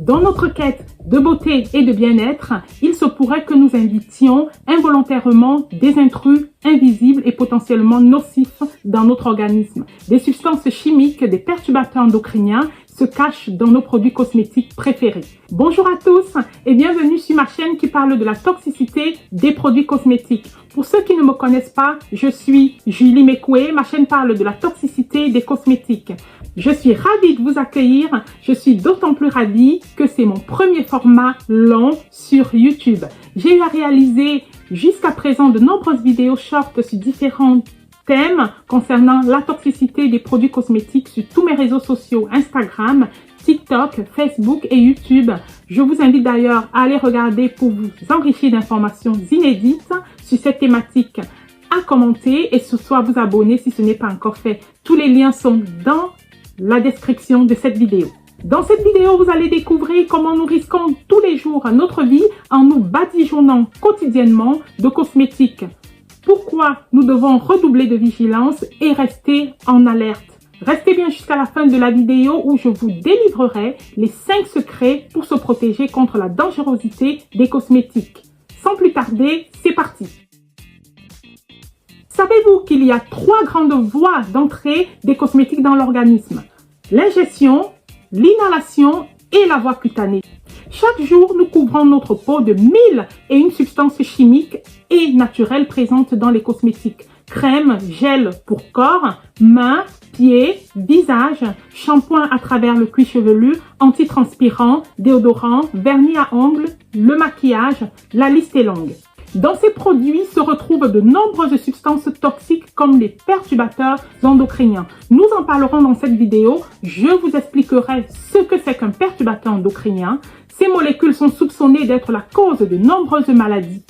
Dans notre quête de beauté et de bien-être, il se pourrait que nous invitions involontairement des intrus invisibles et potentiellement nocifs dans notre organisme. Des substances chimiques, des perturbateurs endocriniens se cachent dans nos produits cosmétiques préférés. Bonjour à tous et bienvenue sur ma chaîne qui parle de la toxicité des produits cosmétiques. Pour ceux qui ne me connaissent pas, je suis Julie Mekoué, ma chaîne parle de la toxicité des cosmétiques. Je suis ravie de vous accueillir, je suis d'autant plus ravie que c'est mon premier format long sur YouTube. J'ai eu à réaliser jusqu'à présent de nombreuses vidéos short sur différents thèmes concernant la toxicité des produits cosmétiques sur tous mes réseaux sociaux, Instagram, TikTok, Facebook et YouTube. Je vous invite d'ailleurs à aller regarder pour vous enrichir d'informations inédites sur cette thématique, à commenter et surtout à vous abonner si ce n'est pas encore fait. Tous les liens sont dans la description de cette vidéo. Dans cette vidéo, vous allez découvrir comment nous risquons tous les jours notre vie en nous badigeonnant quotidiennement de cosmétiques. Pourquoi nous devons redoubler de vigilance et rester en alerte. Restez bien jusqu'à la fin de la vidéo où je vous délivrerai les 5 secrets pour se protéger contre la dangerosité des cosmétiques. Sans plus tarder, c'est parti! Savez-vous qu'il y a 3 grandes voies d'entrée des cosmétiques dans l'organisme? L'ingestion, l'inhalation et la voie cutanée. Chaque jour, nous couvrons notre peau de 1001 substances chimiques et naturelles présentes dans les cosmétiques. Crème, gel pour corps, mains, pieds, visage, shampoing à travers le cuir chevelu, antitranspirant, déodorant, vernis à ongles, le maquillage, la liste est longue. Dans ces produits se retrouvent de nombreuses substances toxiques comme les perturbateurs endocriniens. Nous en parlerons dans cette vidéo. Je vous expliquerai ce que c'est qu'un perturbateur endocrinien. Ces molécules sont soupçonnées d'être la cause de nombreuses maladies.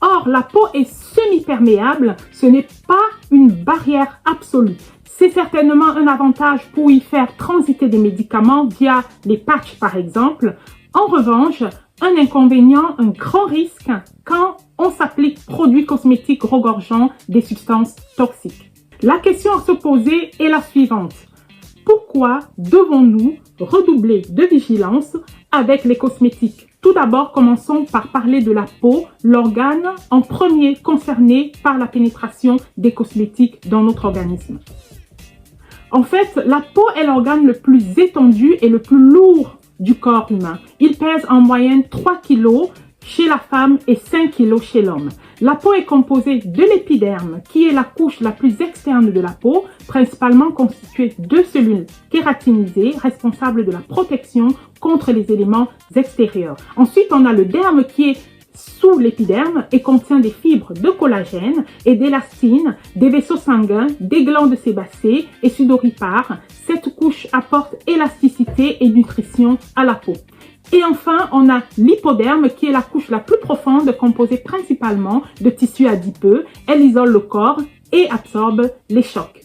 Or, la peau est semi-perméable, ce n'est pas une barrière absolue. C'est certainement un avantage pour y faire transiter des médicaments via les patchs par exemple. En revanche, un inconvénient, un grand risque quand on s'applique produits cosmétiques regorgeant des substances toxiques. La question à se poser est la suivante. Pourquoi devons-nous redoubler de vigilance avec les cosmétiques? Tout d'abord, commençons par parler de la peau, l'organe en premier concerné par la pénétration des cosmétiques dans notre organisme. En fait, la peau est l'organe le plus étendu et le plus lourd du corps humain. Il pèse en moyenne 3 kg chez la femme et 5 kg chez l'homme. La peau est composée de l'épiderme, qui est la couche la plus externe de la peau, principalement constituée de cellules kératinisées, responsables de la protection contre les éléments extérieurs. Ensuite, on a le derme qui est sous l'épiderme et contient des fibres de collagène et d'élastine, des vaisseaux sanguins, des glandes sébacées et sudoripares. Cette couche apporte élasticité et nutrition à la peau. Et enfin, on a l'hypoderme qui est la couche la plus profonde composée principalement de tissus adipeux. Elle isole le corps et absorbe les chocs.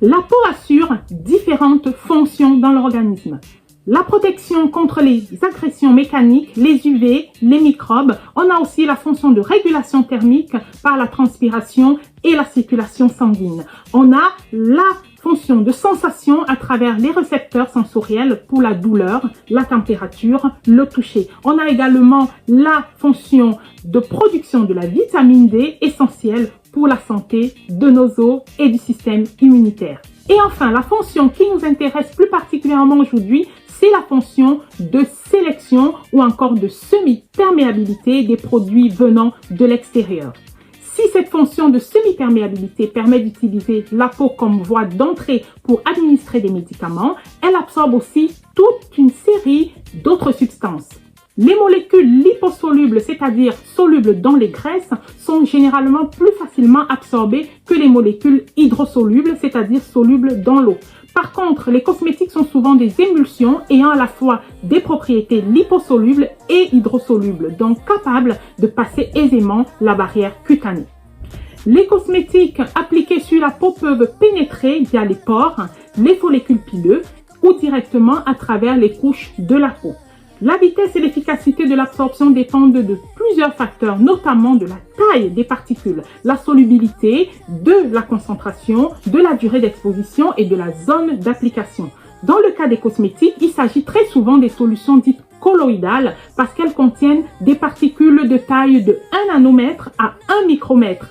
La peau assure différentes fonctions dans l'organisme. La protection contre les agressions mécaniques, les UV, les microbes. On a aussi la fonction de régulation thermique par la transpiration et la circulation sanguine. On a la fonction de sensation à travers les récepteurs sensoriels pour la douleur, la température, le toucher. On a également la fonction de production de la vitamine D essentielle pour la santé de nos os et du système immunitaire. Et enfin, la fonction qui nous intéresse plus particulièrement aujourd'hui, c'est la fonction de sélection ou encore de semi-perméabilité des produits venant de l'extérieur. Si cette fonction de semi-perméabilité permet d'utiliser la peau comme voie d'entrée pour administrer des médicaments, elle absorbe aussi toute une série d'autres substances. Les molécules liposolubles, c'est-à-dire solubles dans les graisses, sont généralement plus facilement absorbées que les molécules hydrosolubles, c'est-à-dire solubles dans l'eau. Par contre, les cosmétiques sont souvent des émulsions ayant à la fois des propriétés liposolubles et hydrosolubles, donc capables de passer aisément la barrière cutanée. Les cosmétiques appliqués sur la peau peuvent pénétrer via les pores, les follicules pileux ou directement à travers les couches de la peau. La vitesse et l'efficacité de l'absorption dépendent de plusieurs facteurs, notamment de la taille des particules, la solubilité, de la concentration, de la durée d'exposition et de la zone d'application. Dans le cas des cosmétiques, il s'agit très souvent des solutions dites colloïdales parce qu'elles contiennent des particules de taille de 1 nanomètre à 1 micromètre.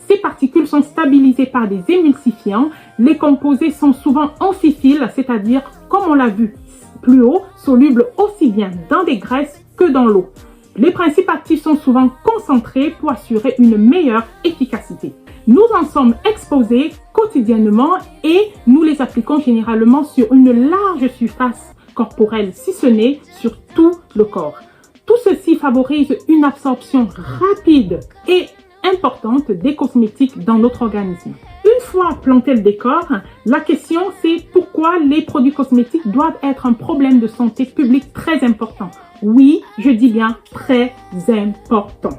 Ces particules sont stabilisées par des émulsifiants. Les composés sont souvent amphiphiles, c'est-à-dire, comme on l'a vu plus haut, solubles aussi bien dans des graisses que dans l'eau. Les principes actifs sont souvent concentrés pour assurer une meilleure efficacité. Nous en sommes exposés quotidiennement et nous les appliquons généralement sur une large surface corporelle, si ce n'est sur tout le corps. Tout ceci favorise une absorption rapide et importante des cosmétiques dans notre organisme. Une fois planté le décor, la question c'est pourquoi les produits cosmétiques doivent être un problème de santé publique très important. Oui, je dis bien très important.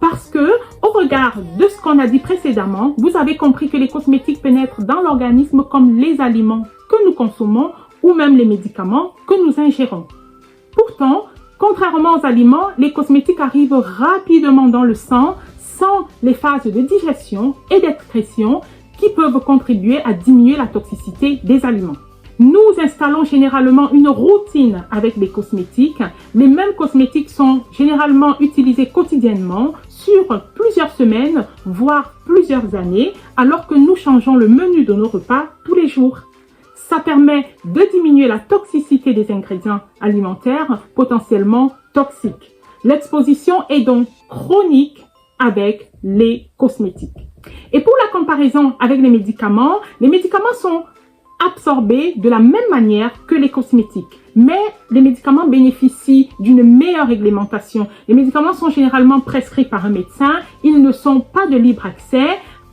Parce que, au regard de ce qu'on a dit précédemment, vous avez compris que les cosmétiques pénètrent dans l'organisme comme les aliments que nous consommons ou même les médicaments que nous ingérons. Pourtant, contrairement aux aliments, les cosmétiques arrivent rapidement dans le sang sans les phases de digestion et d'excrétion qui peuvent contribuer à diminuer la toxicité des aliments. Nous installons généralement une routine avec les cosmétiques. Les mêmes cosmétiques sont généralement utilisés quotidiennement sur plusieurs semaines, voire plusieurs années, alors que nous changeons le menu de nos repas tous les jours. Ça permet de diminuer la toxicité des ingrédients alimentaires potentiellement toxiques. L'exposition est donc chronique avec les cosmétiques. Et pour la comparaison avec les médicaments sont absorbés de la même manière que les cosmétiques. Mais les médicaments bénéficient d'une meilleure réglementation. Les médicaments sont généralement prescrits par un médecin. Ils ne sont pas de libre accès.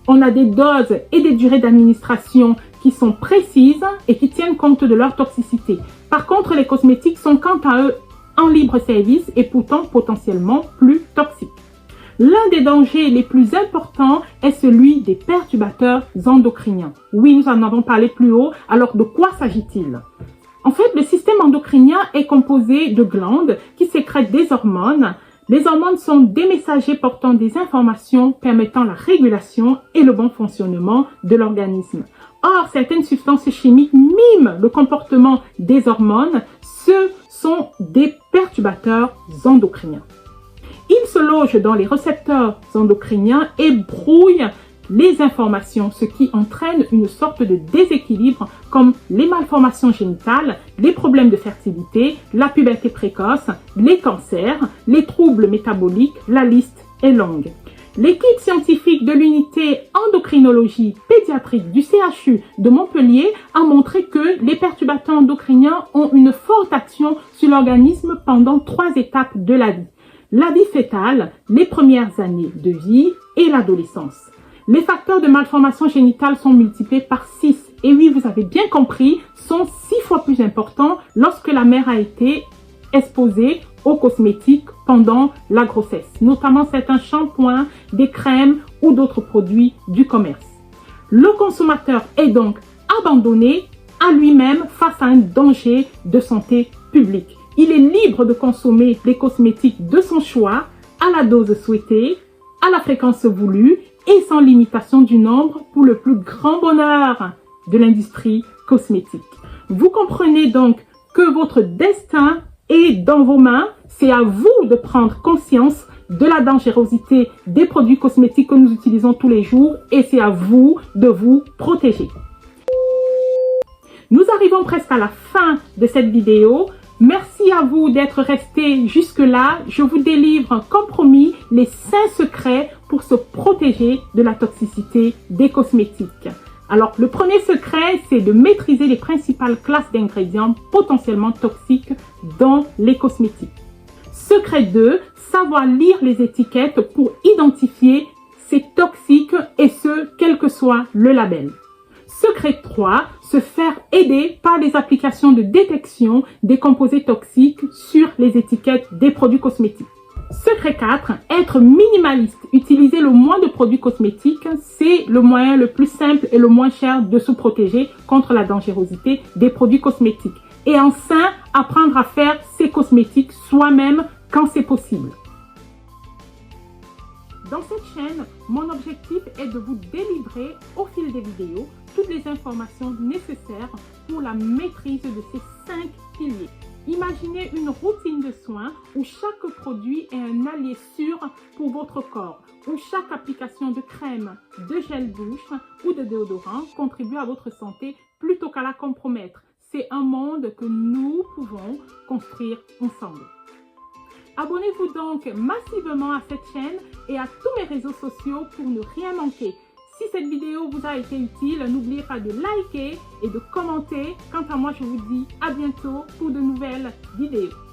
On a des doses et des durées d'administration qui sont précises et qui tiennent compte de leur toxicité. Par contre, les cosmétiques sont quant à eux en libre service et pourtant potentiellement plus toxiques. L'un des dangers les plus importants est celui des perturbateurs endocriniens. Oui, nous en avons parlé plus haut. Alors, de quoi s'agit-il? En fait, le système endocrinien est composé de glandes qui sécrètent des hormones. Les hormones sont des messagers portant des informations permettant la régulation et le bon fonctionnement de l'organisme. Or, certaines substances chimiques miment le comportement des hormones. Ce sont des perturbateurs endocriniens. Ils se logent dans les récepteurs endocriniens et brouillent les informations, ce qui entraîne une sorte de déséquilibre comme les malformations génitales, les problèmes de fertilité, la puberté précoce, les cancers, les troubles métaboliques, la liste est longue. L'équipe scientifique de l'unité endocrinologie pédiatrique du CHU de Montpellier a montré que les perturbateurs endocriniens ont une forte action sur l'organisme pendant 3 étapes de la vie. La vie fœtale, les premières années de vie et l'adolescence. Les facteurs de malformation génitale sont multipliés par 6. Et oui, vous avez bien compris, sont 6 fois plus importants lorsque la mère a été exposée aux cosmétiques pendant la grossesse, notamment certains shampoings, des crèmes ou d'autres produits du commerce. Le consommateur est donc abandonné à lui-même face à un danger de santé publique. Il est libre de consommer les cosmétiques de son choix, à la dose souhaitée, à la fréquence voulue et sans limitation du nombre pour le plus grand bonheur de l'industrie cosmétique. Vous comprenez donc que votre destin est dans vos mains. C'est à vous de prendre conscience de la dangerosité des produits cosmétiques que nous utilisons tous les jours et c'est à vous de vous protéger. Nous arrivons presque à la fin de cette vidéo. Merci à vous d'être restés jusque-là. Je vous délivre, comme promis, les 5 secrets pour se protéger de la toxicité des cosmétiques. Alors, le premier secret, c'est de maîtriser les principales classes d'ingrédients potentiellement toxiques dans les cosmétiques. Secret 2, savoir lire les étiquettes pour identifier ces toxiques et ce, quel que soit le label. Secret 3, se faire aider par les applications de détection des composés toxiques sur les étiquettes des produits cosmétiques. Secret 4, être minimaliste. Utiliser le moins de produits cosmétiques, c'est le moyen le plus simple et le moins cher de se protéger contre la dangerosité des produits cosmétiques. Et enfin, apprendre à faire ses cosmétiques soi-même quand c'est possible. Dans cette chaîne, mon objectif est de vous délivrer au fil des vidéos toutes les informations nécessaires pour la maîtrise de ces 5 piliers. Imaginez une routine de soins où chaque produit est un allié sûr pour votre corps, où chaque application de crème, de gel douche ou de déodorant contribue à votre santé plutôt qu'à la compromettre. C'est un monde que nous pouvons construire ensemble. Abonnez-vous donc massivement à cette chaîne et à tous mes réseaux sociaux pour ne rien manquer. Si cette vidéo vous a été utile, n'oubliez pas de liker et de commenter. Quant à moi, je vous dis à bientôt pour de nouvelles vidéos.